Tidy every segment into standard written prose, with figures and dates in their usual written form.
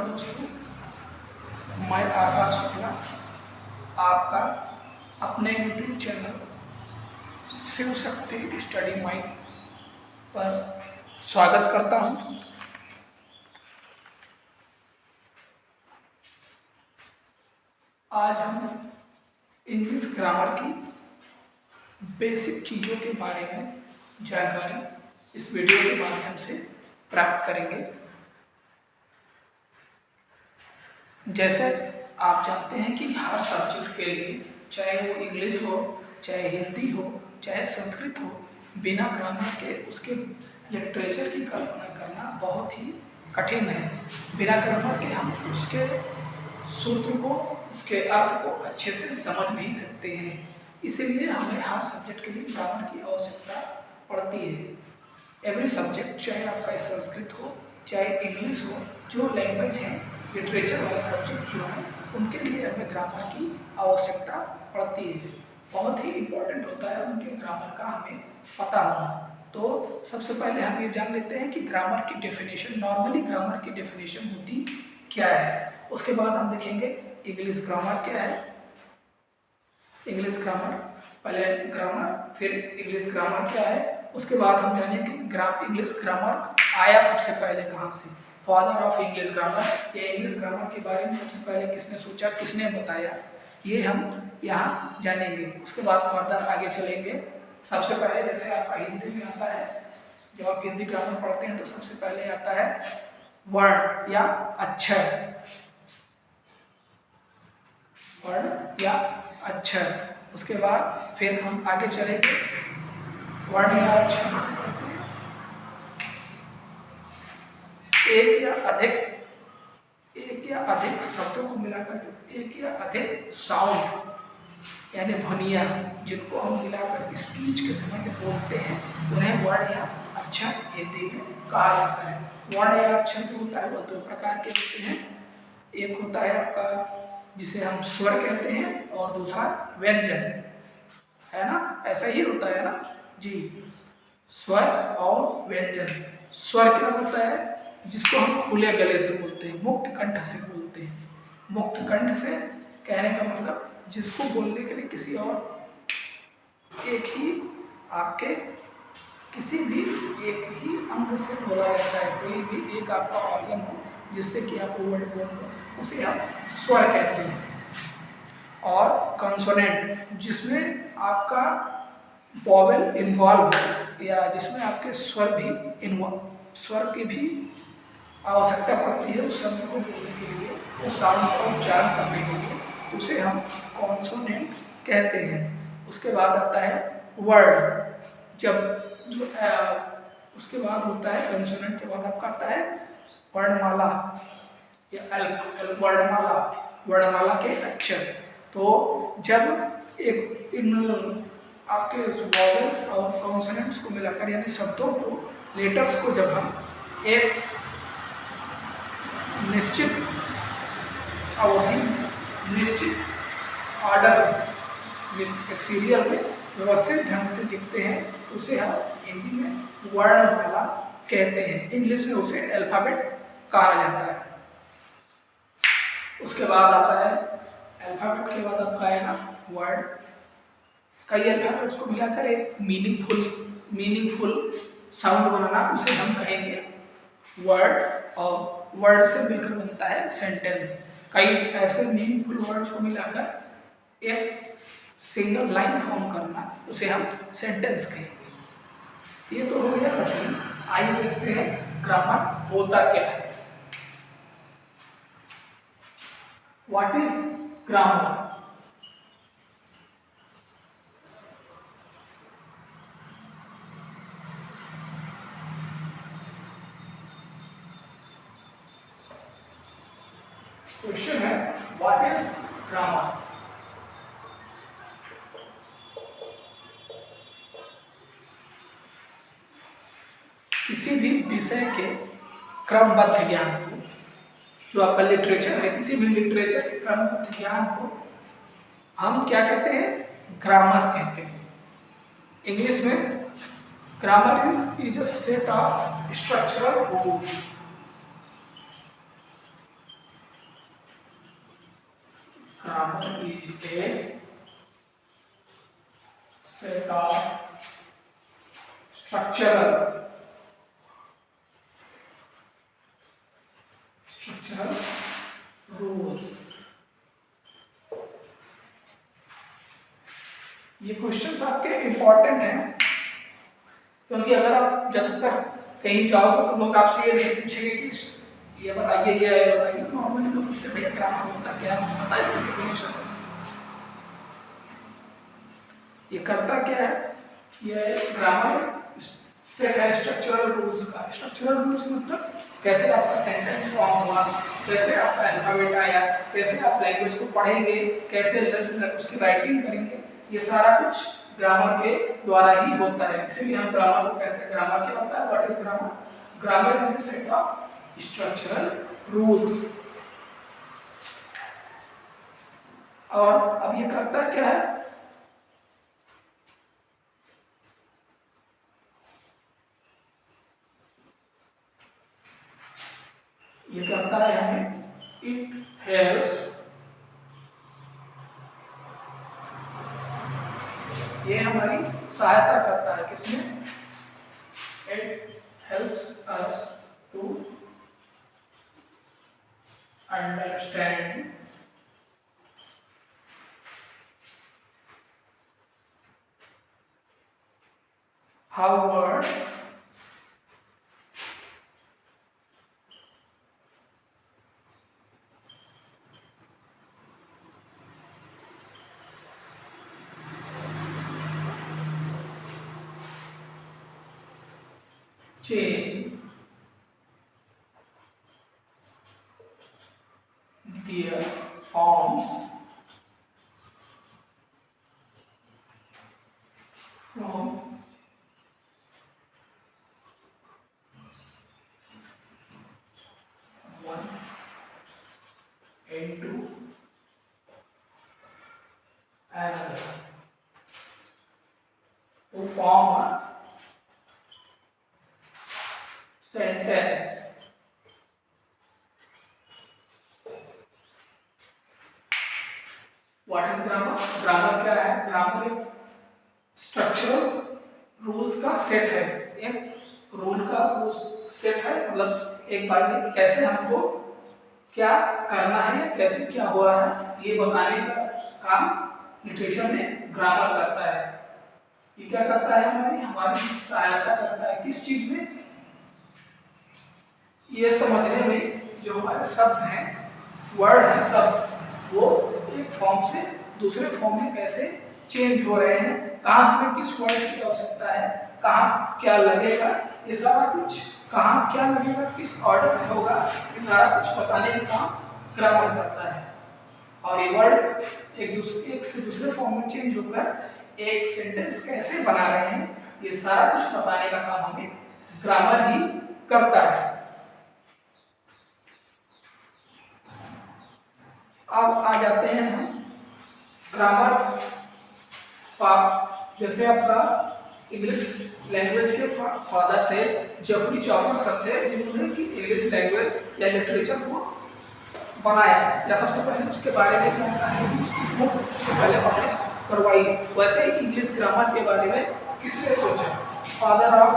नमस्कार दोस्तों, मैं आकाश शुक्ला आपका अपने YouTube channel Shiv Shakti study mind पर स्वागत करता हूं। आज हम इंग्लिश ग्रामर की बेसिक चीज़ों के बारे में जानकारी इस वीडियो के माध्यम से प्राप्त करेंगे। जैसे आप जानते हैं कि हर सब्जेक्ट के लिए, चाहे वो इंग्लिश हो, चाहे हिंदी हो, चाहे संस्कृत हो, बिना ग्रामर के उसके लिटरेचर की कल्पना करना बहुत ही कठिन है। बिना ग्रामर के हम उसके सूत्र को, उसके अर्थ को अच्छे से समझ नहीं सकते हैं। इसीलिए हमें हर सब्जेक्ट के लिए ग्रामर की आवश्यकता पड़ती है। एवरी सब्जेक्ट, चाहे आपका संस्कृत हो, चाहे इंग्लिश हो, जो लैंग्वेज है, लिटरेचर वाले सब्जेक्ट जो हैं, उनके लिए हमें ग्रामर की आवश्यकता पड़ती है। बहुत ही इम्पोर्टेंट होता है उनके ग्रामर का हमें पता होना। तो सबसे पहले हम ये जान लेते हैं कि ग्रामर की डेफिनेशन, नॉर्मली ग्रामर की डेफिनेशन होती क्या है। उसके बाद हम देखेंगे इंग्लिश ग्रामर क्या है। इंग्लिश ग्रामर, पहले ग्रामर, फिर इंग्लिश ग्रामर क्या है। उसके बाद हम जानेंगे इंग्लिश ग्रामर आया सबसे पहले कहाँ से, फादर ऑफ इंग्लिश ग्रामर, या इंग्लिश ग्रामर के बारे में सबसे पहले किसने सोचा, किसने बताया, ये हम यहाँ जानेंगे। उसके बाद फर्दर आगे चलेंगे। सबसे पहले जैसे आपका हिंदी में आता है, जब आप हिंदी ग्रामर पढ़ते हैं तो सबसे पहले आता है वर्ण या अक्षर, वर्ण या अक्षर। उसके बाद फिर हम आगे चलेंगे वर्ण या अक्षर से एक या अधिक शब्दों को मिलाकर, एक या अधिक साउंड यानी ध्वनियाँ जिनको हम मिलाकर स्पीच के समय में बोलते हैं, उन्हें वर्ण या अक्षर हिंदी में कहा जाता है। वर्ण या अक्षर जो होता है वो दो प्रकार के होते हैं। एक होता है आपका जिसे हम स्वर कहते हैं, और दूसरा व्यंजन, है ना, ऐसा ही होता है ना जी। स्वर और व्यंजन। स्वर क्या होता है, जिसको हम खुले गले से बोलते हैं, मुक्त कंठ से बोलते हैं। मुक्त कंठ से कहने का मतलब जिसको बोलने के लिए किसी और एक ही आपके किसी भी एक ही अंग से बोला जाता है, कोई भी एक आपका ऑर्गन हो जिससे कि आप वर्ड बोलो, उसे हम स्वर कहते हैं। और कंसोनेंट, जिसमें आपका वॉवेल इन्वॉल्व हो, या जिसमें आपके स्वर की भी आवश्यकता पड़ती है उस शब्द को बोलने के लिए, उस साउंड का उच्चारण करने के लिए, उसे हम कॉन्सोनेंट कहते हैं। उसके बाद आता है वर्ड, उसके बाद होता है कंसोनेंट के बाद आपका आता है वर्णमाला या वर्णमाला के अक्षर। तो जब इन आपके वॉवेल्स और कॉन्सोनेंट्स को मिलाकर, यानी शब्दों को, लेटर्स को जब हम एक निश्चित अवधि, निश्चित ऑर्डर, एक सीरियल में व्यवस्थित ढंग से लिखते हैं, तो उसे हम हिंदी में वर्णमाला कहते हैं। इंग्लिश में उसे अल्फाबेट कहा जाता है। उसके बाद आता है अल्फाबेट के बाद आपका आएगा वर्ड। कई अल्फाबेट्स को मिलाकर एक मीनिंगफुल साउंड बनाना, उसे हम कहेंगे वर्ड। और वर्ड से मिलकर बनता है सेंटेंस। कई ऐसे मीनिंगफुल वर्ड्स को मिलाकर एक सिंगल लाइन फॉर्म करना, उसे हम सेंटेंस कहेंगे। ये तो हो गया क्वेश्चन। आइए देखते हैं ग्रामर होता क्या है। What is grammar? क्वेश्चन है व्हाट इज ग्रामर? किसी भी विषय के क्रमबद्ध ज्ञान को, जो आपका लिटरेचर है, किसी भी लिटरेचर के क्रमबद्ध ज्ञान को हम क्या कहते हैं? ग्रामर कहते हैं। इंग्लिश में grammar is a set of structural rules. grammar is a set of structural rules। ये क्वेश्चंस आपके इंपॉर्टेंट हैं, क्योंकि अगर आप जब तक कहीं जाओगे तो लोग आपसे ये नहीं पूछेंगे कि ये बताइए, ये बताइए। नॉर्मली लोग पूछते भैया ग्रामर होता क्या है, पता है इसका डेफिनेशन। ये करता क्या है, ये ग्रामर सेट है स्ट्रक्चरल रूल्स का। स्ट्रक्चरल रूल्स मतलब कैसे आपका सेंटेंस फॉर्म हुआ, कैसे आपका अल्फाबेट आया, कैसे आप लैंग्वेज को पढ़ेंगे, कैसे उसकी राइटिंग करेंगे, ये सारा कुछ ग्रामर के द्वारा ही होता है। इसीलिए हम ग्रामर को कहते हैं। ग्रामर क्या होता है, what is grammar? Grammar is a set of structural rules. और अब ये करता क्या है, ये करता है हमें, इट हेल्प्स, ये हमारी सहायता करता है। किसमें? It helps us to understand how words change their forms from one into another to form a sentence। What is grammar? Grammar क्या है? ग्रामर एक स्ट्रक्चरल रूल्स का सेट है। एक रूल का सेट है, मतलब एक बार कैसे हमको क्या करना है, कैसे क्या हो रहा है, ये बताने का काम लिटरेचर में ग्रामर करता है। ये क्या करता है? हमारी सहायता करता है। किस चीज में? ये समझने में जो हमारे शब्द हैं, वर्ड है, शब्द वो एक फॉर्म से दूसरे फॉर्म में कैसे चेंज हो रहे हैं, कहाँ हमें किस वर्ड की आवश्यकता है, कहाँ क्या लगेगा, ये सारा कुछ, कहाँ क्या लगेगा, किस ऑर्डर में होगा, ये सारा कुछ बताने का काम ग्रामर करता है। और ये वर्ड एक से दूसरे फॉर्म में चेंज होकर एक सेंटेंस कैसे बना रहे हैं, ये सारा कुछ बताने का काम हमें ग्रामर ही करता है। अब आ जाते हैं हम ग्रामर। जैसे आपका इंग्लिश लैंग्वेज के फादर थे जेफरी चॉफर सर थे, जिन्होंने कि इंग्लिश लैंग्वेज या लिटरेचर को बनाया, या सबसे पहले उसके बारे में जानकारी दी, उसकी बुक सबसे पहले पब्लिश करवाई। वैसे ही इंग्लिश ग्रामर के बारे में किसने सोचा? फादर ऑफ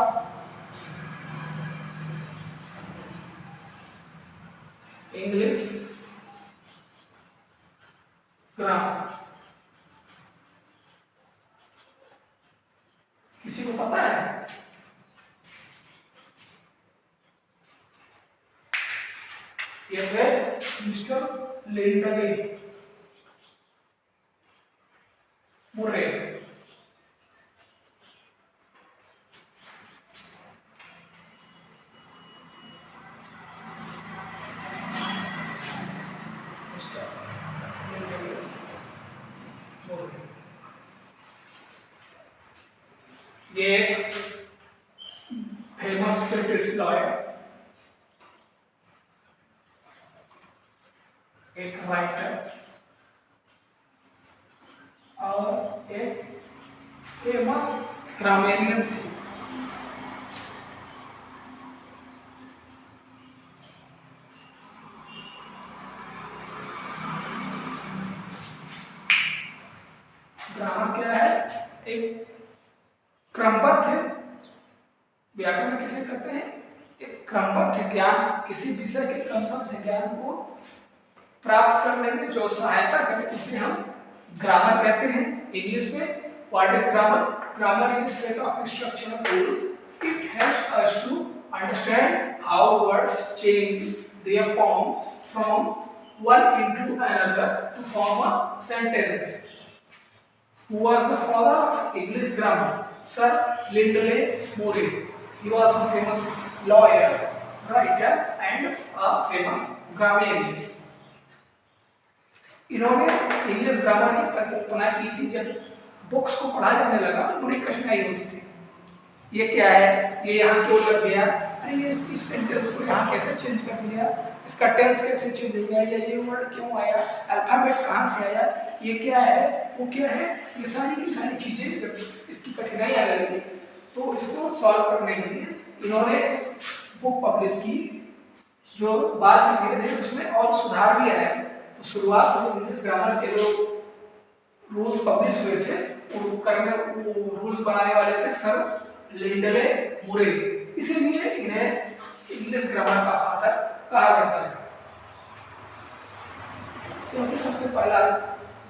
इंग्लिश ग्रामर, किसी को पता है? ये है मिस्टर लेंडले मुर्रे। ये फेमस ब्रिटिश लॉयर, एक राइटर और एक फेमस ग्रामेरियन थे। ग्रामर क्या है? एक क्रमबद्ध, व्याकरण किसे कहते हैं? एक क्रमबद्ध ज्ञान, किसी विषय के क्रमबद्ध ज्ञान को प्राप्त करने में जो सहायता करे उसे हम ग्रामर कहते हैं। इंग्लिश में what is grammar? Grammar is set of structural rules. It helps us to understand how words change their form from one into another to form a sentence. Who was the father of English grammar? Sir Lindley Murray. He was a famous lawyer, writer, and a famous grammarian. इन्होंने English grammar की परिकल्पना की थी। जब books को पढ़ा जाने लगा तो बड़ी कठिनाई होती थी, ये क्या है, ये यहाँ क्यों लग गया, अरे ये इस सेंटेंस को यहाँ कैसे चेंज कर दिया, इसका टेंस कैसे चेंज हो गया, या ये वर्ड क्यों आया, अल्फाबेट कहाँ से आया, ये क्या है, वो क्या है, ये सारी की सारी चीज़ें जब इसकी कठिनाई आने लगी तो इसको सॉल्व करने के लिए इन्होंने बुक पब्लिश की, जो बाद में धीरे धीरे उसमें और सुधार भी आया। तो शुरुआत में इंग्लिश ग्रामर के जो रूल्स पब्लिश हुए थे वो रूल्स बनाने वाले थे सर लिंडले मुरे, इसीलिए इन्हें इंग्लिश ग्रामर का फादर कहा जाता है। क्योंकि सबसे पहला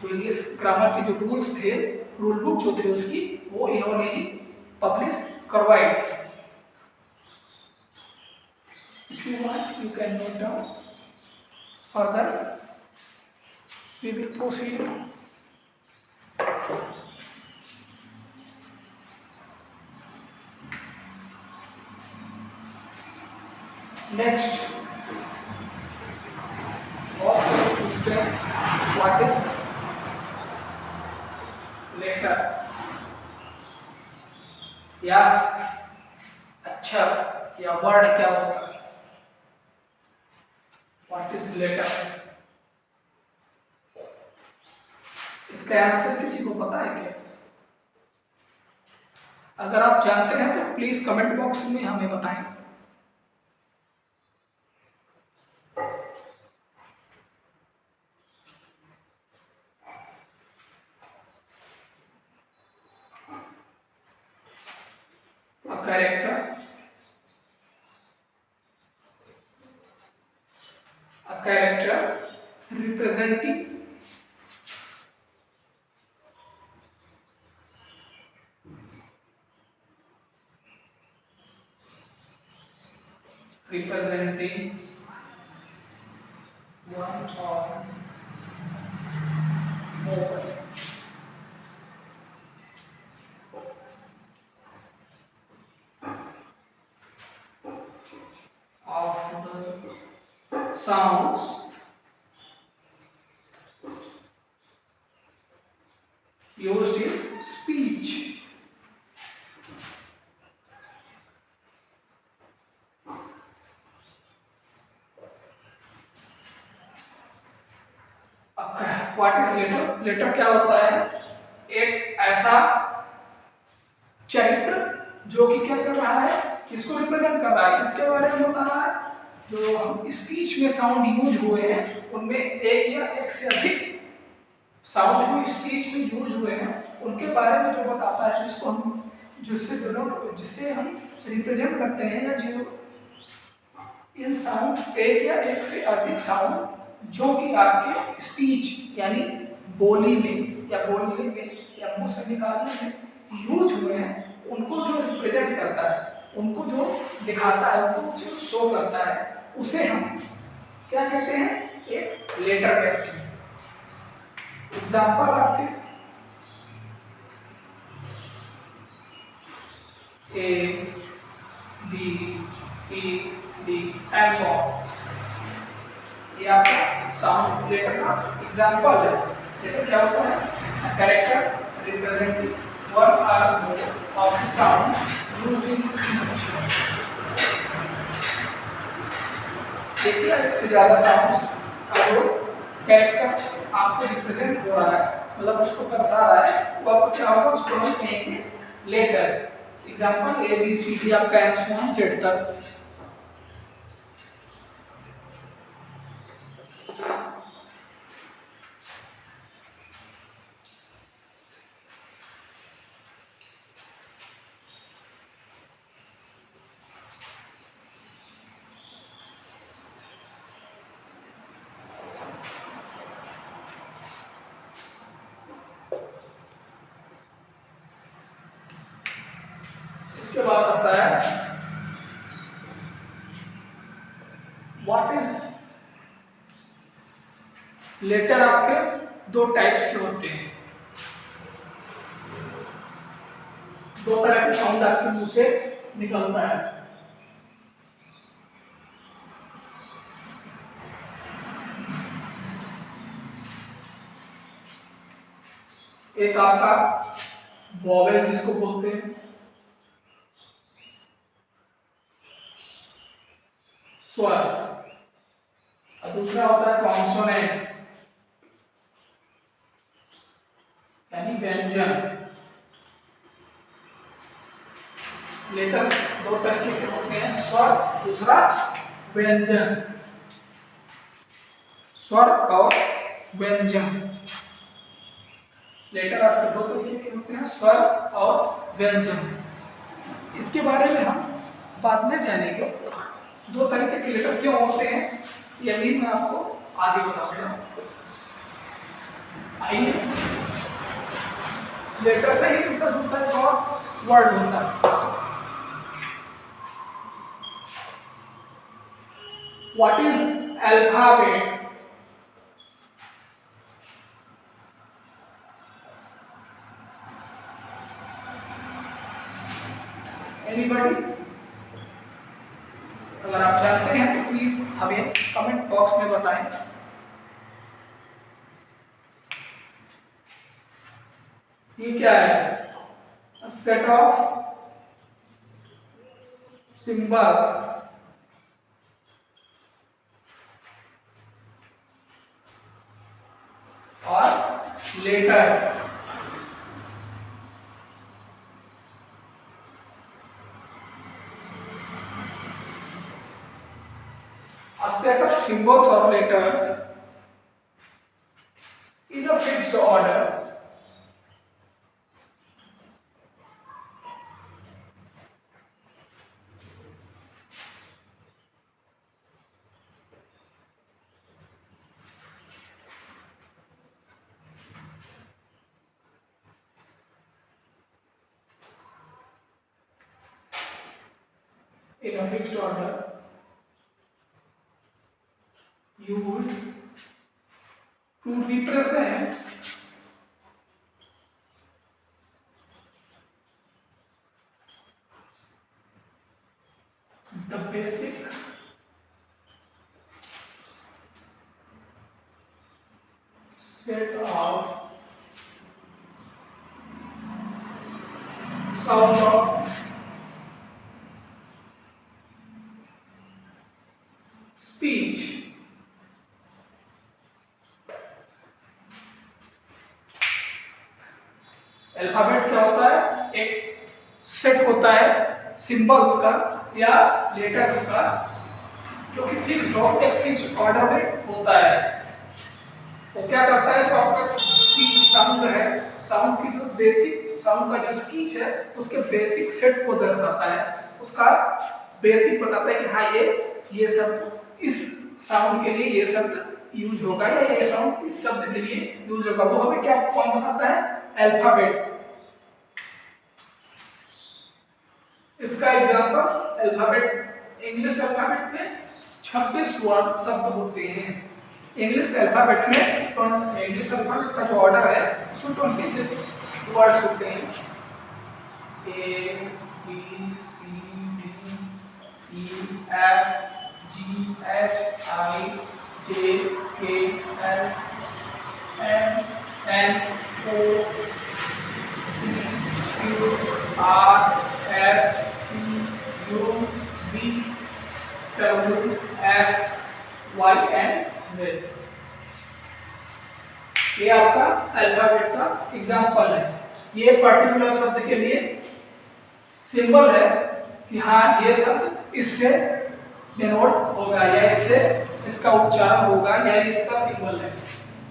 जो इंग्लिश ग्रामर के जो रूल्स थे, रूल बुक जो थे उसकी, वो इन्होंने ही पब्लिश करवाई थी। If you want, you can note down. Further, we will proceed. Next, also to explain what is letter या अक्षर या वर्ड क्या होता है। What is letter? इसका आंसर किसी को पता है क्या? अगर आप जानते हैं तो प्लीज कमेंट बॉक्स में हमें बताएं। A character representing one or more of the sounds used in speech. What is letter? Letter क्या होता है? एक ऐसा चरित्र जो कि क्या कर रहा है, किसको रिप्रेजेंट कर रहा है, किसके बारे में बता रहा है। जो हम स्पीच में साउंड यूज हुए हैं उनमें एक या एक से अधिक साउंड जो स्पीच में यूज हुए हैं उनके बारे में जो बताता है, जिसको हम जिससे हम रिप्रेजेंट करते हैं, या जो इन साउंड एक या एक से अधिक साउंड जो कि आपके स्पीच यानी बोली में या बोलने में या मुंह से निकालने में यूज हुए हैं, उनको जो रिप्रेजेंट करता है, उनको जो दिखाता है, उनको जो शो करता है, उसे हम क्या कहते हैं? एक लेटर कहते हैं। एग्जाम्पल आपके A, B, C, D and so on, ये आपका साउंड लेटर का एग्जाम्पल है। लेटर क्या होता है? कैरेक्टर रिप्रेजेंटिंग वन और more of the sounds used in speech. देखिए एक से ज्यादा साउंड्स का जो कैरेक्टर आपको रिप्रेजेंट हो रहा है, मतलब उसको दर्शा रहा है, वो आपको क्या होगा? उसको हम कहेंगे letter. Example A, B, C, D आपका एंड जेड तक। लेटर आपके दो टाइप्स के होते हैं, दो तरह के साउंड आपके मुंह से निकलता है। एक आपका वोवेल जिसको बोलते हैं, स्वर, और दूसरा होता है कॉन्सोनेंट यानी व्यंजन। लेटर दो तरीके के होते हैं, स्वर, दूसरा व्यंजन, स्वर और व्यंजन। लेटर आपके दो तरीके के होते हैं, स्वर और व्यंजन। इसके बारे में हम बाद में जानेंगे, दो तरीके के लेटर क्यों होते हैं यही मैं आपको आगे बताऊंगा। आइए, लेटर से ही मिलता जुलता एक और वर्ड होता है। What is alphabet? एनीबॉडी? अगर आप जानते हैं तो प्लीज हमें कमेंट बॉक्स में बताएं। ये क्या है? A set of symbols or letters a set of symbols or letters in a fixed order used to represent the basic set of sounds of speech। Alphabet क्या होता है? एक सेट होता है सिंबल्स का या लेटर्स का, जो कि फिक्स्ड हो, एक फिक्स्ड ऑर्डर में होता है। वो क्या करता है? जो आपका स्पीच साउंड है, साउंड की जो बेसिक साउंड का जो स्पीच है उसके बेसिक सेट को दर्शाता है, उसका बेसिक बताता है कि हाँ ये शब्द इस साउंड के लिए ये शब्द यूज होगा या ये साउंड इस शब्द के लिए यूज होगा। वो हमें क्या कौन बताता है? अल्फाबेट। इसका एग्जांपल अल्फाबेट, इंग्लिश अल्फाबेट में 26 वर्ड शब्द होते हैं। इंग्लिश अल्फाबेट में इंग्लिश अल्फाबेट का जो ऑर्डर है उसमें 26 वर्ड्स होते हैं। A B C D E F G H I J K L M N O P Q R S T U V W X Y and Z। ये आपका alphabet का example है। ये particular शब्द के लिए सिंबल है कि हाँ ये शब्द इससे डिनोट होगा या इससे इसका उच्चारण होगा या इसका सिंबल है।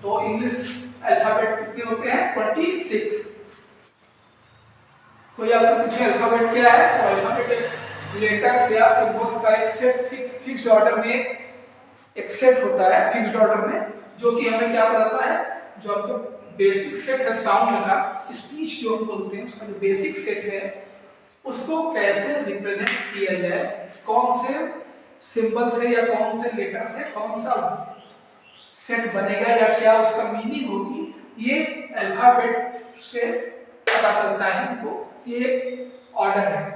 तो इंग्लिश अल्फाबेट कितने होते हैं? 26। कोई आपसे पूछे अल्फाबेट क्या है, तो अल्फाबेट लेटर्स या सिंबल्स का एक सेट, फिक्स्ड ऑर्डर में एक सेट होता है, फिक्स्ड ऑर्डर में, जो कि हमें क्या बताता है? जो आपको बेसिक सेट है साउंड का, स्पीच जो हम बोलते हैं, उसका जो बेसिक सेट है उसको कैसे रिप्रेजेंट किया जाए, कौन से सिंबल से या कौन से लेटर से कौन सा सेट बनेगा या क्या उसका मीनिंग होगी, ये अल्फाबेट से पता चलता है हमको। ये ऑर्डर है।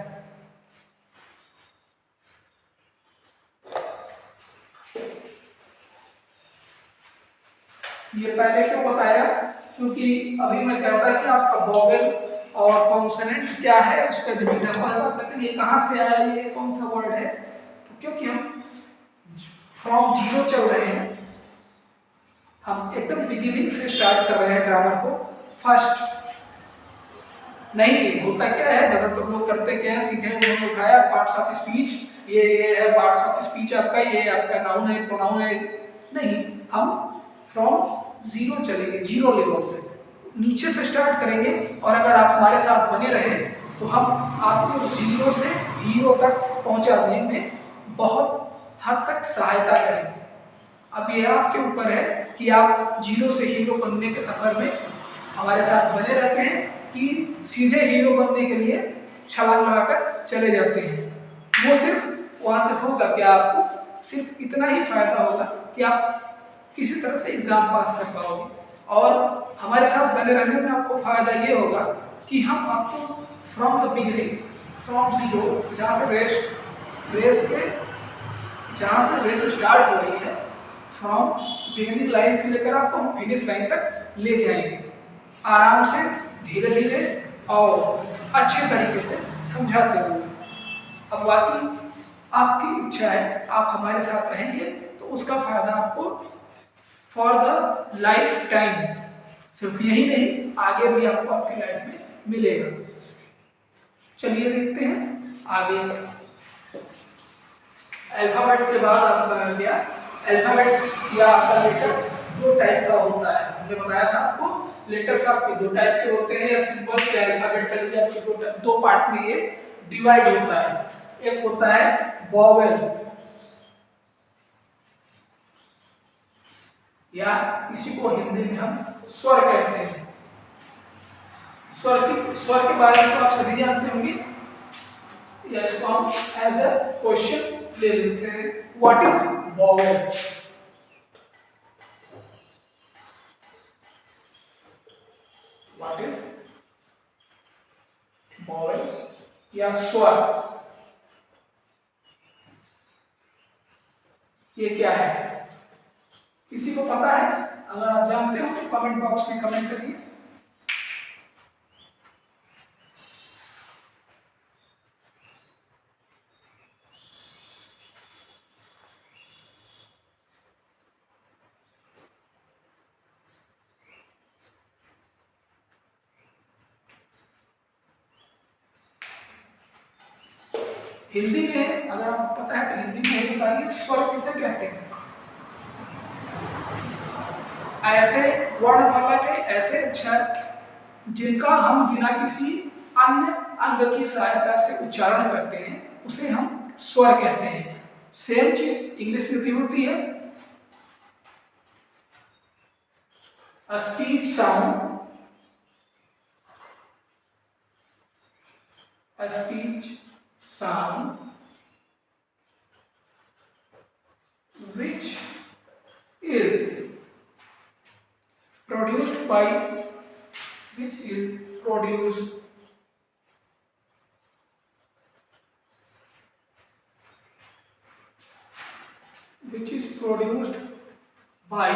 ये पहले क्यों बताया, क्योंकि अभी मैं क्या होता है कि आपका वोवेल और कॉन्सोनेंट क्या है उसका जब एग्जांपल कहते हैं ये कहाँ से आया, ये कौन सा वर्ड है, तो क्योंकि हम फ्रॉम जीरो चल रहे हैं, हम एकदम बिगिनिंग से स्टार्ट कर रहे हैं ग्रामर को। फर्स्ट नहीं होता क्या है, ज्यादातर लोग करते क्या है, सीधे उन्होंने उठाया पार्ट्स ऑफ स्पीच, ये है पार्ट्स ऑफ स्पीच आपका, ये आपका नाउन है प्रोनाउन है। नहीं, हम फ्रॉम जीरो चलेंगे, जीरो लेवल से नीचे से स्टार्ट करेंगे, और अगर आप हमारे साथ बने रहे तो हम आपको जीरो से हीरो तक पहुंचाने में बहुत हद तक सहायता करेंगे। अब ये आपके ऊपर है कि आप जीरो से हीरो बनने के सफर में हमारे साथ बने रहते हैं कि सीधे हीरो बनने के लिए छलांग लगाकर चले जाते हैं। वो सिर्फ वहाँ से होगा कि आपको सिर्फ इतना ही फायदा होगा कि आप किसी तरह से एग्जाम पास कर पाओगे, और हमारे साथ बने रहने में आपको फायदा ये होगा कि हम आपको from the beginning, from zero, जहाँ से रेस के जहाँ से रेस स्टार्ट हो रही है, फ्रॉम बिगिनिंग लाइन से लेकर आपको हम फिनिश लाइन तक ले जाएंगे, आराम से धीरे धीरे और अच्छे तरीके से समझाते हुए। अब बाकी आपकी इच्छा है, आप हमारे साथ रहेंगे तो उसका फायदा आपको फॉर द लाइफ टाइम, सिर्फ यही नहीं आगे भी आपको आपकी लाइफ में मिलेगा। चलिए देखते हैं आगे। अल्फाबेट के बाद आपका गया, अल्फाबेट या आपका लेटर दो टाइप का होता है। हमने बताया था आपको लेटर्स आपके दो टाइप के होते हैं, या सिंबल्स या अल्फाबेट का लीजिए आपके दो पार्ट में ये डिवाइड होता है। एक होता है वॉवेल, या इसी को हिंदी में हम स्वर कहते हैं। स्वर के बारे में तो आप सभी जानते होंगे, या इसको हम एज अ क्वेश्चन ले लेते हैं, what is vowel. What is vowel या स्वर, ये क्या है, किसी को पता है? अगर आप जानते हो तो कमेंट बॉक्स में कमेंट करिए। हिंदी में अगर आपको पता है तो हिंदी में बताइए स्वर किसे कहते हैं। ऐसे वर्णमाला के ऐसे अक्षर जिनका हम बिना किसी अन्य अंग की सहायता से उच्चारण करते हैं उसे हम स्वर कहते हैं। सेम चीज इंग्लिश में भी होती है, speech sound, speech sound which is produced by which is produced by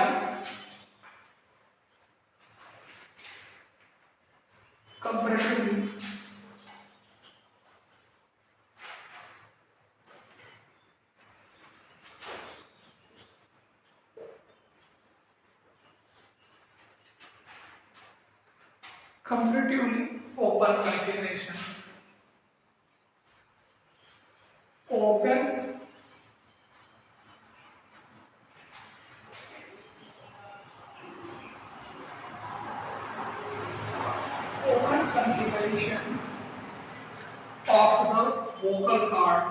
comparatively open configuration. Open configuration of the vocal cord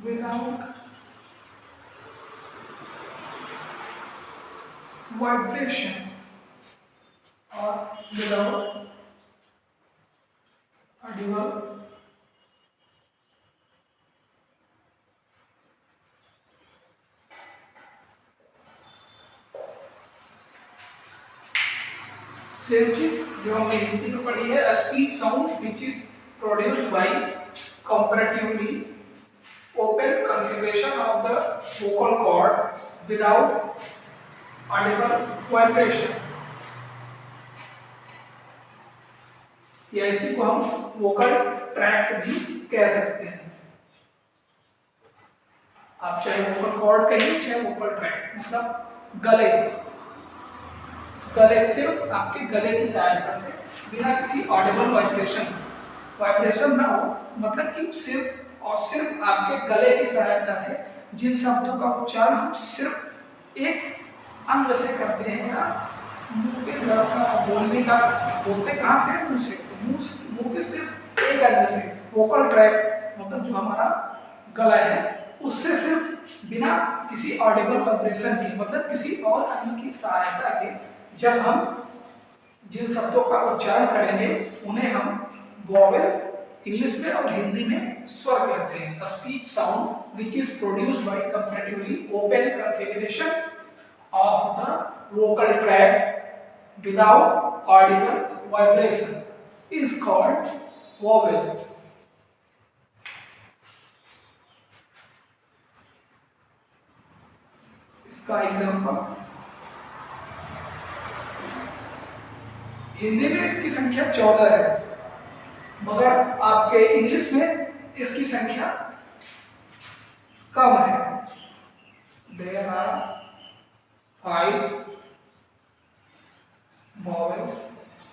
without vibration or without Audible same चीज जो हमने हिंदी में पढ़ी है, speech sound which is produced by comparatively open configuration of the vocal cord without audible vibration, या इसी को हम वोकल ट्रैक्ट भी कह सकते हैं। आप चाहे वोकल कॉर्ड कहिए चाहे वोकल ट्रैक्ट, मतलब गले गले सिर्फ आपके गले की सहायता से बिना किसी ऑडिबल वाइब्रेशन ना हो, मतलब कि सिर्फ और सिर्फ आपके गले की सहायता से जिन शब्दों का उच्चारण हम सिर्फ एक अंग से करते हैं, या मुंह के तरफ का बोलने का, बोलते कहाँ से मुंह से, मुंह के सिर्फ एक अंग से, वोकल ट्रैक्ट मतलब जो हमारा गला है उससे सिर्फ बिना किसी ऑडिबल वाइब्रेशन के, मतलब किसी और अंग की सहायता के जब हम जिन शब्दों का उच्चारण करेंगे उन्हें हम वोवेल इंग्लिश में और हिंदी में स्वर कहते हैं। Speech sound which is produced by comparatively open configuration of the vocal tract without Audible vibration is called vowel. इसका एग्जांपल हिंदी में इसकी संख्या 14 है, मगर आपके इंग्लिश में इसकी संख्या कम है। देयर आर 5 vowels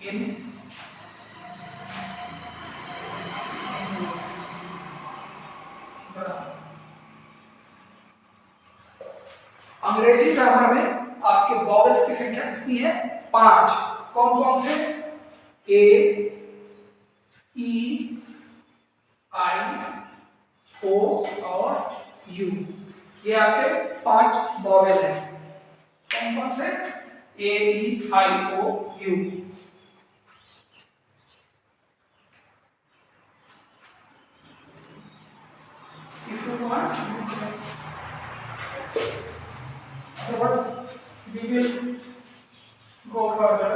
in अंग्रेजी ग्रामर में आपके वॉवेल्स की संख्या कितनी है? 5। कौन कौन से? ए, ई, आई, ओ और यू, ये आपके 5 वॉवेल हैं। कौन कौन से? A, E, I, O, U. If you want, otherwise we will go further.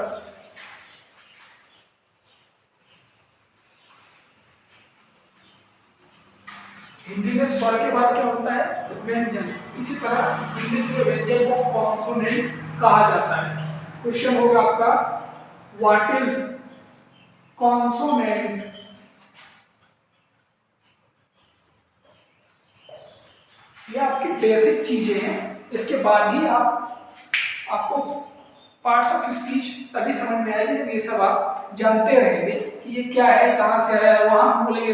Hindi में स्वर के बाद क्या होता है? व्यंजन। इसी तरह इंग्लिश में व्यंजन को कॉन्सोनेंट कहा जाता है। क्वेश्चन होगा आपका, व्हाट इज कॉन्सोनेंट? ये आपकी बेसिक चीजें हैं, इसके बाद ही आपको पार्ट्स ऑफ स्पीच तभी समझ में आएगी जब ये सब आप जानते रहेंगे कि ये क्या है, कहाँ से आया है। वहाँ हम बोलेंगे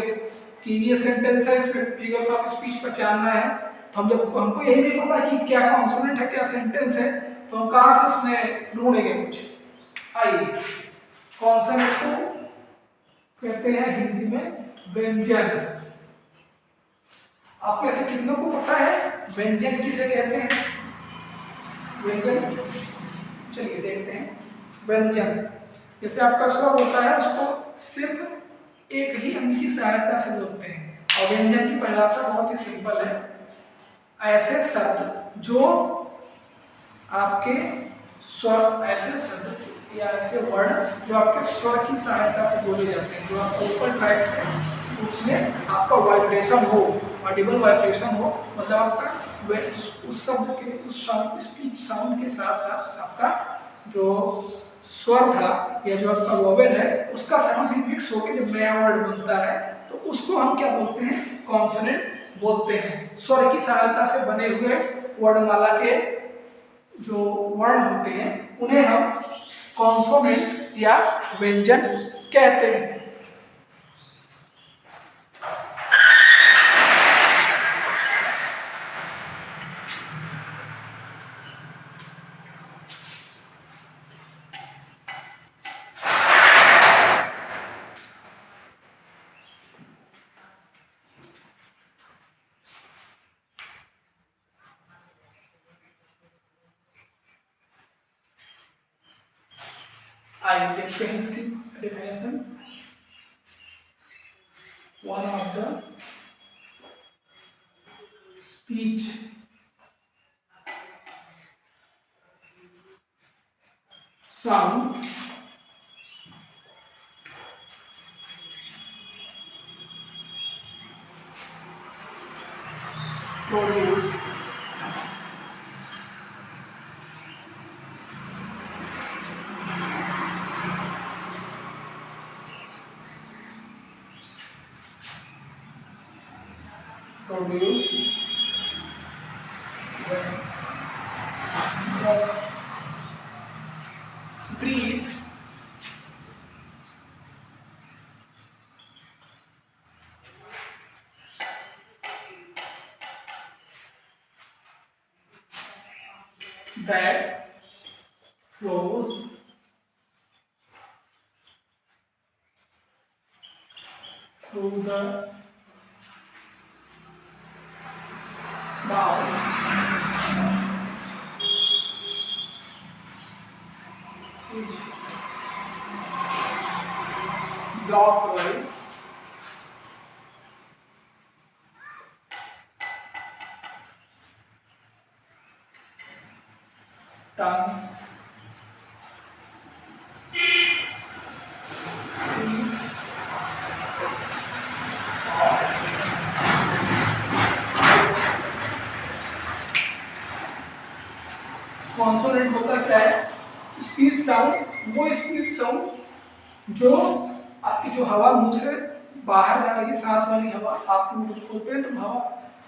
कि ये सेंटेंस है, इसमें फिगर्स ऑफ स्पीच पर जानना है, तो हम जब हमको यही नहीं पता कि क्या कॉन्सोनेंट है क्या सेंटेंस है, तो हम कहाँ से उसमें ढूंढेंगे कुछ। आइए, कॉन्सोनेंट को कहते हैं हिंदी में व्यंजन। आप में से कितनों को पता है व्यंजन किसे कहते हैं? व्यंजन, चलिए देखते हैं। व्यंजन जैसे आपका स्वर होता है उसको सिर्फ एक ही अंग की सहायता से बोलते हैं, और व्यंजन की परिभाषा बहुत ही सिंपल है। ऐसे शब्द जो आपके स्वर, ऐसे शब्द या ऐसे वर्ड जो आपके स्वर की सहायता से बोले जाते हैं, जो आपका वोकल ट्रैक्ट है उसमें आपका वाइब्रेशन हो, ऑडिबल वाइब्रेशन हो, मतलब आपका उस शब्द के, उस स्पीच साउंड के साथ साथ आपका जो स्वर था या जो आपका वोवेल है उसका साउंड ही मिक्स होकर जब नया वर्ड बनता है तो उसको हम क्या बोलते हैं? कॉन्सोनेंट बोलते हैं। स्वर की सहायता से बने हुए वर्णमाला के जो वर्ण होते हैं उन्हें हम कॉन्सोनेंट या व्यंजन कहते हैं। आइए देखते हैं इसकी definition. one of the speech sound produced when the breathe that flows through the mouth is blocked by tongue, teeth, consonant होता क्या है? स्पीच साउंड, वो स्पीच साउंड जो आपकी जो हवा मुंह से बाहर जा रही है, सांस वाली हवा, आप मुंह खोलते हैं तो हवा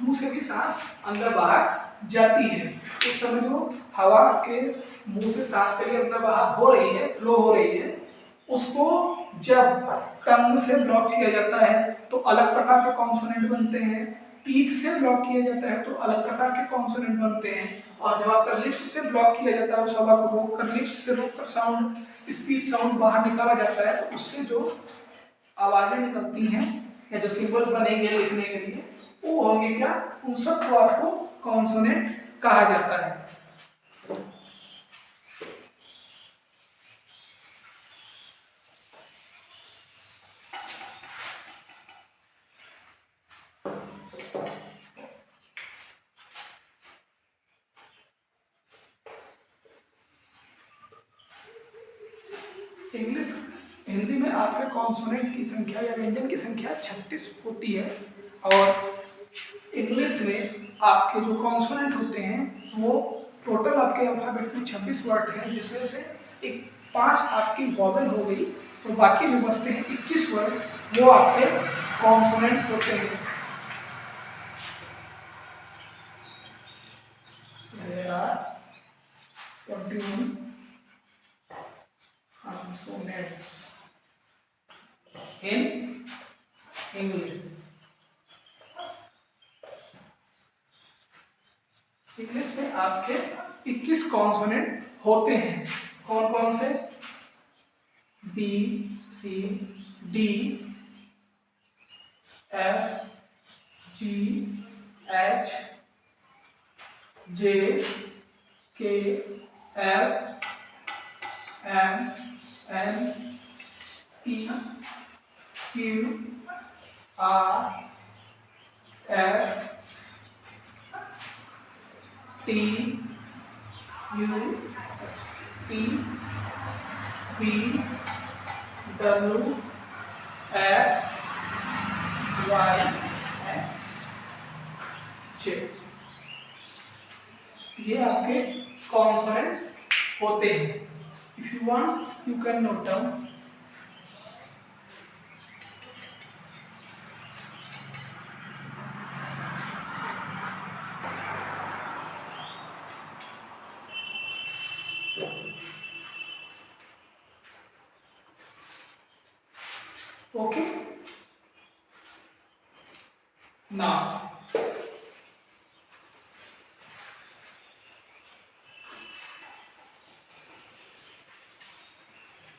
मुंह से भी सांस अंदर बाहर जाती है। उस समय जो हवा के मुंह से सांस के लिए अंदर बाहर हो रही है, फ्लो हो रही है, उसको जब टंग से ब्लॉक किया जाता है तो अलग प्रकार के कॉन्सोनेंट बनते हैं, टीथ से ब्लॉक किया जाता है तो अलग प्रकार के कॉन्सोनेंट बनते हैं, और जब आपका लिप्स से ब्लॉक किया जाता है उस हवा को रोककर, लिप्स से रोककर साउंड, स्पीच साउंड बाहर निकाला जाता है, तो उससे जो आवाजें निकलती हैं या जो सिंबल बनेंगे लिखने के लिए, वो होंगे क्या? उन सब को आपको कॉन्सोनेंट कहा जाता है। इंग्लिश, हिंदी में आपके कॉन्सोनेंट की संख्या या व्यंजन की संख्या 36 होती है, और इंग्लिश में आपके जो कॉन्सोनेंट होते हैं वो टोटल आपके अल्फाबेट में 26 वर्ड हैं, जिसमें से एक 5 आपकी वॉवेल हो गई, तो बाकी जो बचते हैं 21 वर्ड वो आपके कॉन्सोनेंट होते हैं। There are 21 consonants in English. English में आपके 21 कॉन्सोनेंट होते हैं। कौन कौन से? B, C, D, F, G, H, J, K, L, M, N, P, Q, R, S, T, U, P, V, W, X, Y and J. ये आपके consonant होते हैं। If you want you can note down. Okay, now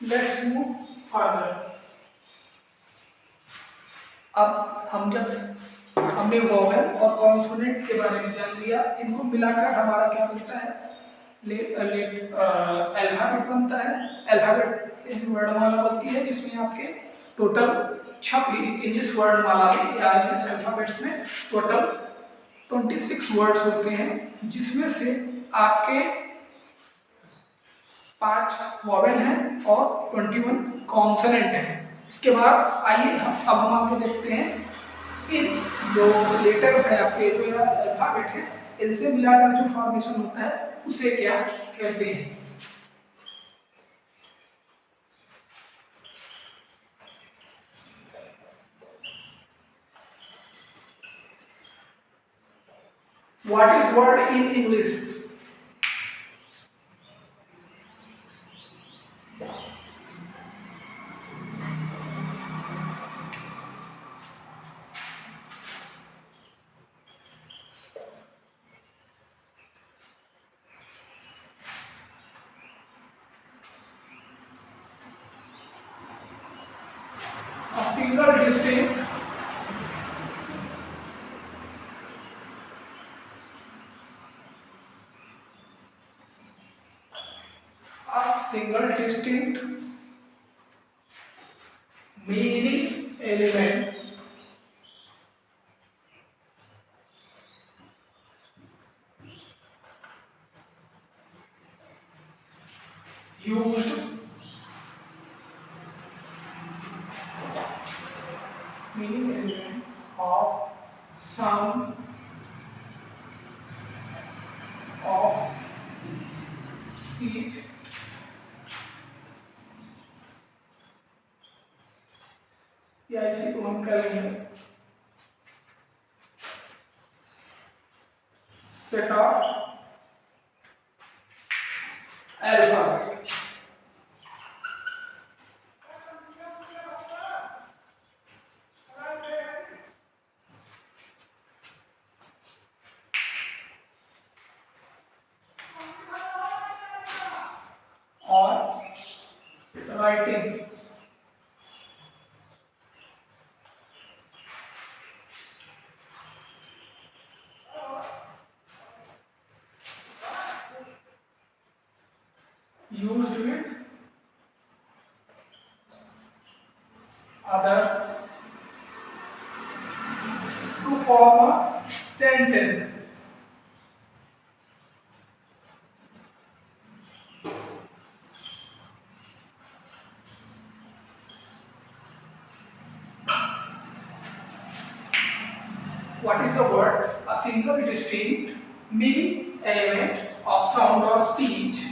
let's move further. अब हमने vowel और consonant के बारे में जान लिया, इनको मिलाकर हमारा क्या बनता है? अल्फाबेट बनता है। अल्फाबेट वर्णमाला बनती है जिसमें आपके टोटल इंग्लिश वर्ड माला में या इंग्लिश अल्फाबेट्स में टोटल 26 वर्ड्स होते हैं, जिसमें से आपके 5 वॉवेल हैं और 21 कॉन्सोनेंट हैं। इसके बाद आइए अब हम आपको देखते हैं इन जो लेटर्स है आपके जो अल्फाबेट है, इनसे मिलाकर जो फॉर्मेशन होता है उसे क्या कहते हैं। What is word in English? A single distinct meaning element used meaning element of sound of speech या इसी को हम कहेंगे सेट ऑफ अल्फाबेट। और writing used with others to form a sentence। What is a word? A single distinct meaning element of sound or speech,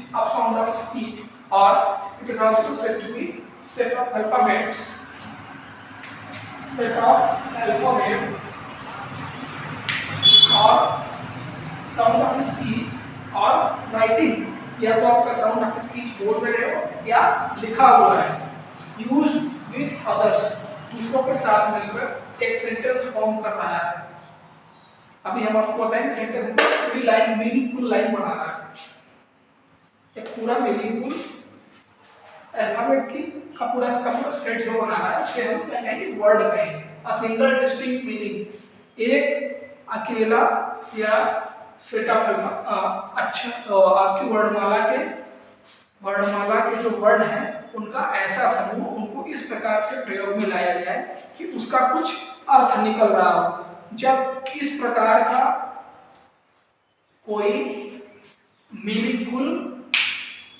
or it is also said to be set of alphabets or sound of speech or writing, या तो आपका sound of speech बोल रहे हो या लिखा हुआ है, यूज्ड विथ अदर्स, दूसरों के साथ मिलकर एक सेंटेंस फॉर्म कर रहा है। अभी हम आपको बताएंगे सेंटेंस पूरी लाइन मीनिंगफुल लाइन बना रहा है, एक पूरा मीनिंगफुल अल्फाबेट की का पूरा सेट जो बना रहा है उसे हम क्या कहेंगे, वर्ड कहेंगे। अ सिंगल डिस्टिंक्ट मीनिंग, एक अकेला या सेट ऑफ अच्छा आपकी वर्णमाला के जो वर्ड हैं उनका ऐसा समूह, उनको इस प्रकार से प्रयोग में लाया जाए कि उसका कुछ अर्थ निकल रहा हो। जब इस प्रकार का कोई मीनिंगफुल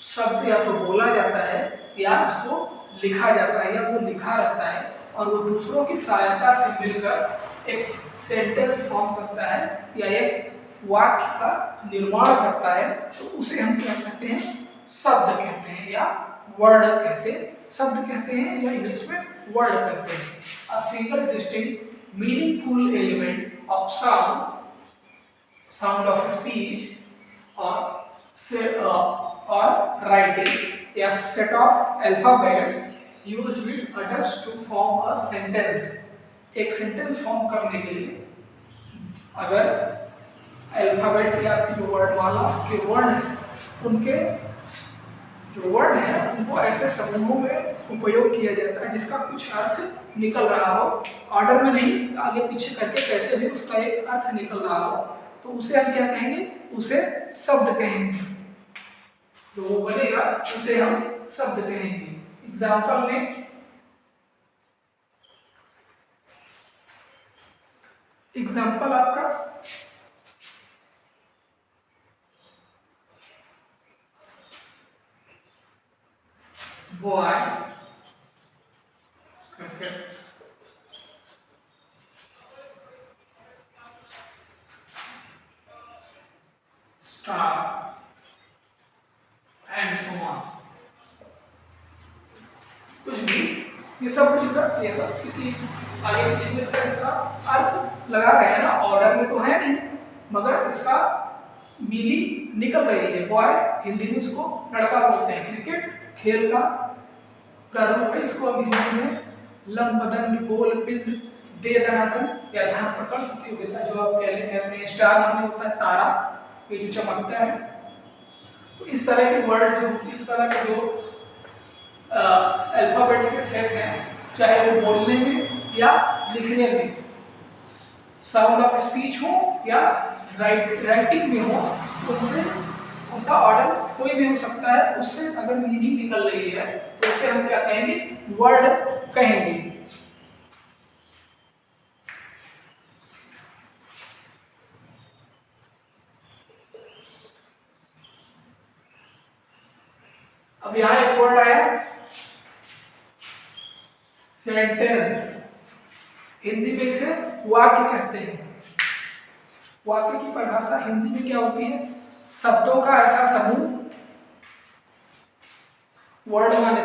शब्द या तो बोला जाता है या उसको लिखा जाता है या वो लिखा रहता है और वो दूसरों की सहायता से मिलकर एक सेंटेंस फॉर्म करता है या एक वाक्य का निर्माण करता है, तो उसे हम क्या कहते हैं, शब्द कहते हैं या वर्ड कहते हैं। शब्द कहते हैं या इंग्लिश में वर्ड कहते हैं। A single distinct meaningful element of sound of speech और राइटिंग या set of alphabets used with others to form a sentence. एक सेंटेंस फॉर्म करने के लिए अगर अल्फाबेट की आपकी जो वर्णमाला के वर्ण हैं उनके जो वर्ण हैं उनको ऐसे समूहों में उपयोग किया जाता है जिसका कुछ अर्थ निकल रहा हो, ऑर्डर में नहीं, आगे पीछे करके कैसे भी उसका एक अर्थ निकल रहा हो, तो उसे हम क्या कहेंगे, उसे शब्द कहेंगे। जो वो बनेगा उसे हम शब्द कहेंगे। एग्जाम्पल में एग्जाम्पल आपका boy, cricket, star and so on. कुछ भी, ये सब मिलकर, ये सब किसी आगे पीछे मिलकर इसका अर्थ लगा रहे हैं ना, ऑर्डर में तो है नहीं, मगर इसका मीनिंग निकल रही है। बॉय हिंदी में इसको लड़का बोलते हैं, क्रिकेट खेल का प्रारूप है, इसको हम हिंदी में लंबदंड, गोल पिंड, दे दनादन या धार प्रकट प्रतियोगिता, जो आप कहते हैं स्टार माने होता है तारा, ये जो चमकता है। तो इस तरह के वर्ड जो, इस तरह के जो अल्फाबेट के सेट हैं, चाहे वो बोलने में या लिखने में, साउंड ऑफ स्पीच हो या राइटिंग में हो, उनसे उनका ऑर्डर कोई भी हो सकता है, उससे अगर मीनिंग निकल रही है तो उसे हम क्या कहेंगे, वर्ड कहेंगे। अब यहां एक वर्ड आया सेंटेंस, हिंदी में इसे वाक्य कहते हैं। वाक्य की परिभाषा हिंदी में क्या होती है, शब्दों का ऐसा समूह, वर्ड माने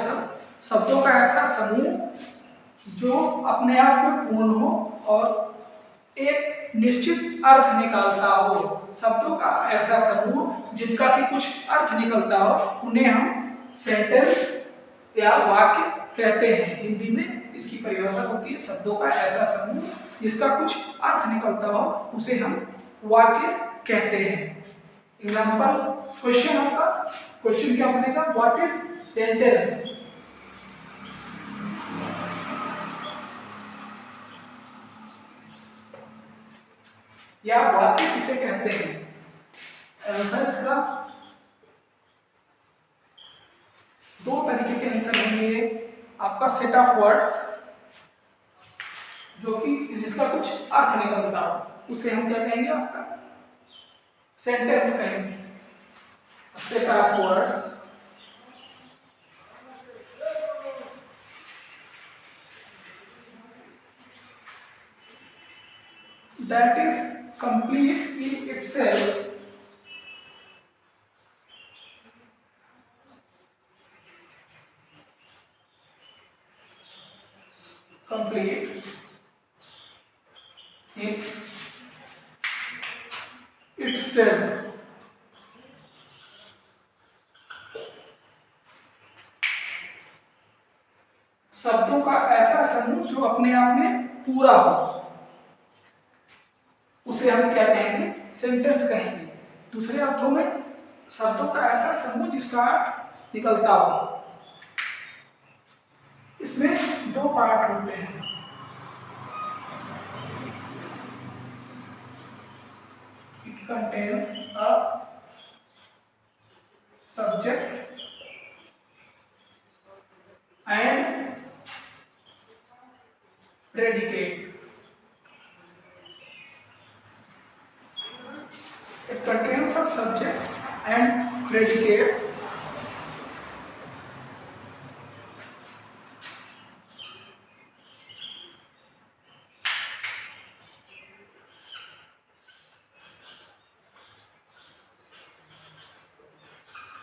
शब्दों का ऐसा समूह जो अपने आप में पूर्ण हो और एक निश्चित अर्थ निकालता हो। शब्दों का ऐसा समूह जिनका कि कुछ अर्थ निकलता हो, उन्हें हम सेंटेंस या वाक्य कहते हैं। हिंदी में इसकी परिभाषा होती है शब्दों का ऐसा समूह जिसका कुछ अर्थ निकलता हो, उसे हम वाक्य कहते हैं। एग्जाम्पल क्वेश्चन आपका, क्वेश्चन क्या बनेगा, व्हाट इज सेंटेंस। या वाक्य किसे कहते हैं। आंसर इसका दो तरीके के आंसर होंगे। आपका सेट ऑफ वर्ड्स जो कि जिसका कुछ अर्थ निकलता हो, उसे हम क्या कहेंगे, आपका सेंटेंस कहेंगे। Set of words that is complete in itself, complete in itself, शब्दों का ऐसा समूह जो अपने आप में पूरा हो, उसे हम क्या कहेंगे, सेंटेंस कहेंगे। दूसरे अर्थों में शब्दों का ऐसा समूह जिसका अर्थ निकलता हो। इसमें दो पार्ट होते हैं, it contains a subject and predicate. It contains a subject and predicate.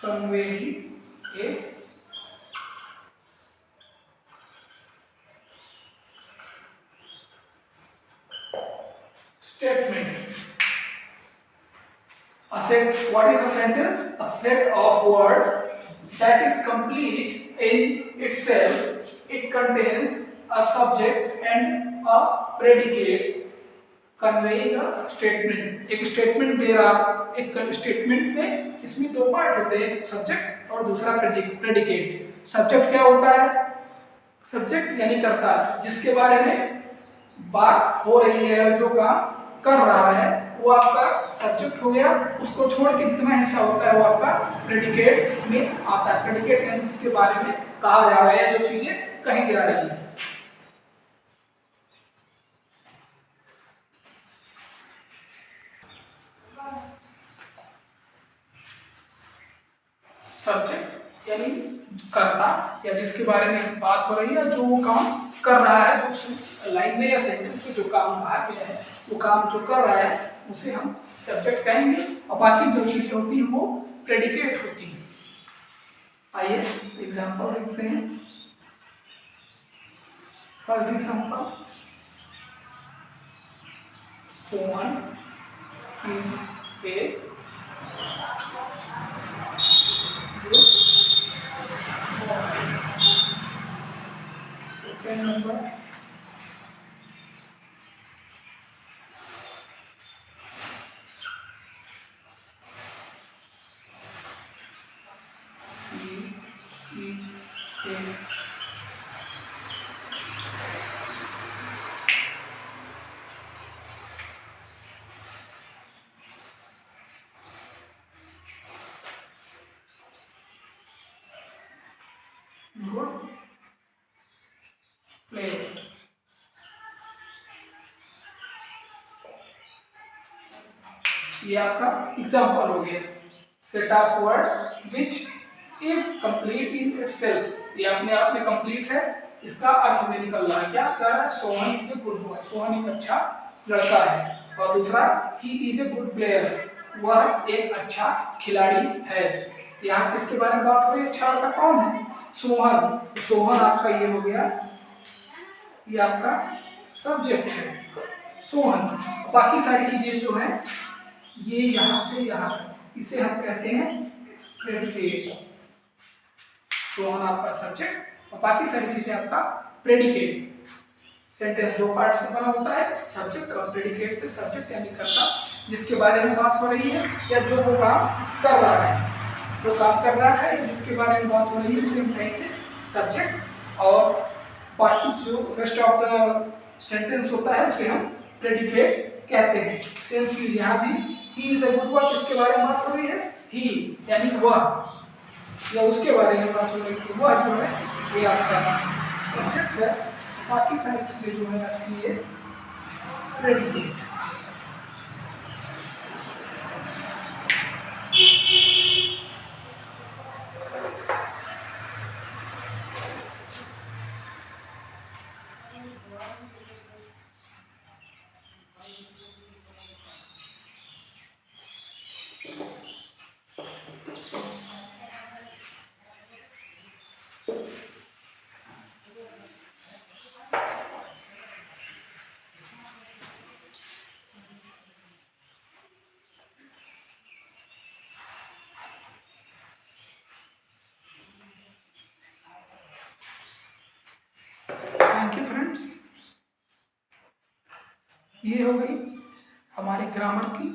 Conveying a statement. What is a sentence? A set of words that is complete in itself. It contains a subject and a predicate conveying a statement. एक statement दे रहा, एक statement में इसमें दो part होते हैं, subject और दूसरा प्रेडिकेट। सब्जेक्ट क्या होता है, सब्जेक्ट यानी कर्ता, जिसके बारे में बात हो रही है, जो काम कर रहा है, वो आपका सब्जेक्ट हो गया। उसको छोड़ के जितना हिस्सा होता है वो आपका प्रेडिकेट में आता है। प्रेडिकेट यानी जिसके बारे में कहा जा रहा है, जो चीजें कही जा रही है। सब्जेक्ट यानी कर्ता या जिसके बारे में बात हो रही है, जो वो काम कर रहा है, उस लाइन में या सेंटेंस में जो काम कहा गया है, वो काम जो कर रहा है उसे हम सब्जेक्ट कहेंगे, और बाकी जो चीजें होती हैं वो प्रेडिकेट होती हैं। आइए एग्जाम्पल देखते हैं। First example, Soman is a good boy. Second number, he is a good player. ये आपका एग्जाम्पल हो गया। Set of words which is complete in itself, ये अपने आप में कंप्लीट है, इसका अर्थ में निकल रहा है। क्या कह रहा है? Sohan is a good boy, Sohan एक अच्छा लड़का है। और दूसरा, he is a good player, वह एक अच्छा खिलाड़ी है। यहाँ किसके बारे में बात हो रही है? अच्छा लड़का कौन है? सोहन। सोहन आपका ये हो गया, ये आपका सब्जेक्ट है सोहन। बाकी सारी चीजें जो है ये यहाँ से यहाँ, इसे हम कहते हैं प्रेडिकेट। सोहन आपका सब्जेक्ट और बाकी सारी चीजें आपका प्रेडिकेट। सेंटेंस दो पार्ट से बना होता है, सब्जेक्ट और प्रेडिकेट से। सब्जेक्ट यानी कर्ता जिसके बारे में बात हो रही है या जो वो काम कर रहा है, जो काम कर रहा है जिसके बारे में बात हो रही है उसे हम कहेंगे सब्जेक्ट, और बाकी जो रेस्ट ऑफ द सेंटेंस होता है उसे हम प्रेडिकेट कहते हैं। सेम चीज यहाँ भी, he is a good boy किसके बारे में बात हो रही है? ही यानी वह, या उसके बारे में बात हो रही है, वह जो है ये आपका सब्जेक्ट है। बाकी सारी चीजें जो है आपकी ये प्रेडिकेट। थैंक यू फ्रेंड्स, ये हो गई हमारे ग्रामर की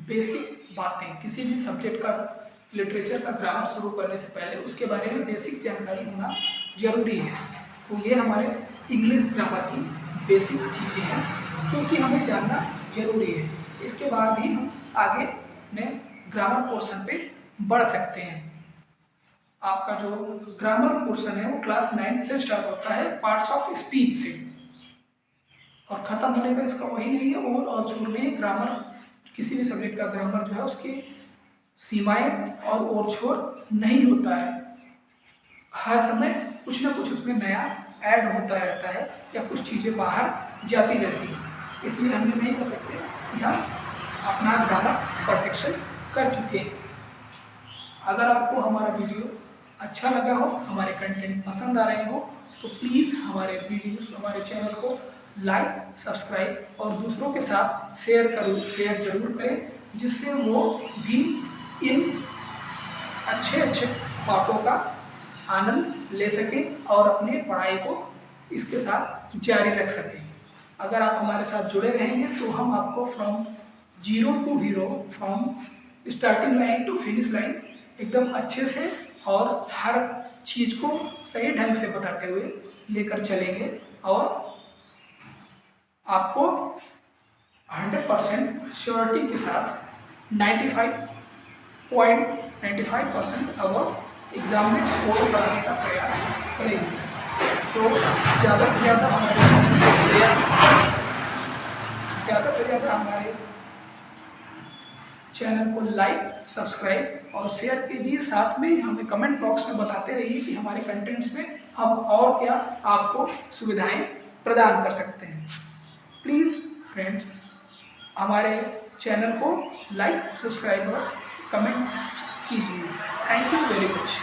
बेसिक बातें। किसी भी सब्जेक्ट का, लिटरेचर का ग्रामर शुरू करने से पहले उसके बारे में बेसिक जानकारी होना जरूरी है। तो ये हमारे इंग्लिश ग्रामर की बेसिक चीज़ें हैं जो कि हमें जानना जरूरी है। इसके बाद ही हम आगे में ग्रामर पोर्शन पे बढ़ सकते हैं। आपका जो ग्रामर पोर्शन है वो क्लास 9 से स्टार्ट होता है, पार्ट्स ऑफ स्पीच से, और ख़त्म होने का इसका वही नहीं है। और छोड़ रही है ग्रामर, किसी भी सब्जेक्ट का ग्रामर जो है उसकी सीमाएं और छोड़ नहीं होता है। हर समय कुछ ना कुछ उसमें नया ऐड होता रहता है या कुछ चीज़ें बाहर जाती रहती हैं। इसलिए हम नहीं कह सकते कि हम अपना ग्रामर परफेक्शन कर चुके हैं। अगर आपको हमारा वीडियो अच्छा लगा हो, हमारे कंटेंट पसंद आ रहे हो, तो प्लीज़ हमारे वीडियोस, हमारे चैनल को लाइक, सब्सक्राइब और दूसरों के साथ शेयर जरूर करें, जिससे वो भी इन अच्छे बातों का आनंद ले सकें और अपने पढ़ाई को इसके साथ जारी रख सकें। अगर आप हमारे साथ जुड़े रहेंगे तो हम आपको from zero to hero, from starting line to finish line एकदम अच्छे से और हर चीज़ को सही ढंग से बताते हुए लेकर चलेंगे, और आपको 100% श्योरिटी के साथ 95.95% अवर एग्जाम में स्कोर कराने का प्रयास करेंगे। तो ज़्यादा से ज़्यादा हमारे चैनल को लाइक, सब्सक्राइब और शेयर कीजिए। साथ में हमें कमेंट बॉक्स में बताते रहिए कि हमारे कंटेंट्स में हम और क्या आपको सुविधाएं प्रदान कर सकते हैं। प्लीज़ फ्रेंड्स, हमारे चैनल को लाइक, सब्सक्राइब और कमेंट कीजिए। Thank you very much.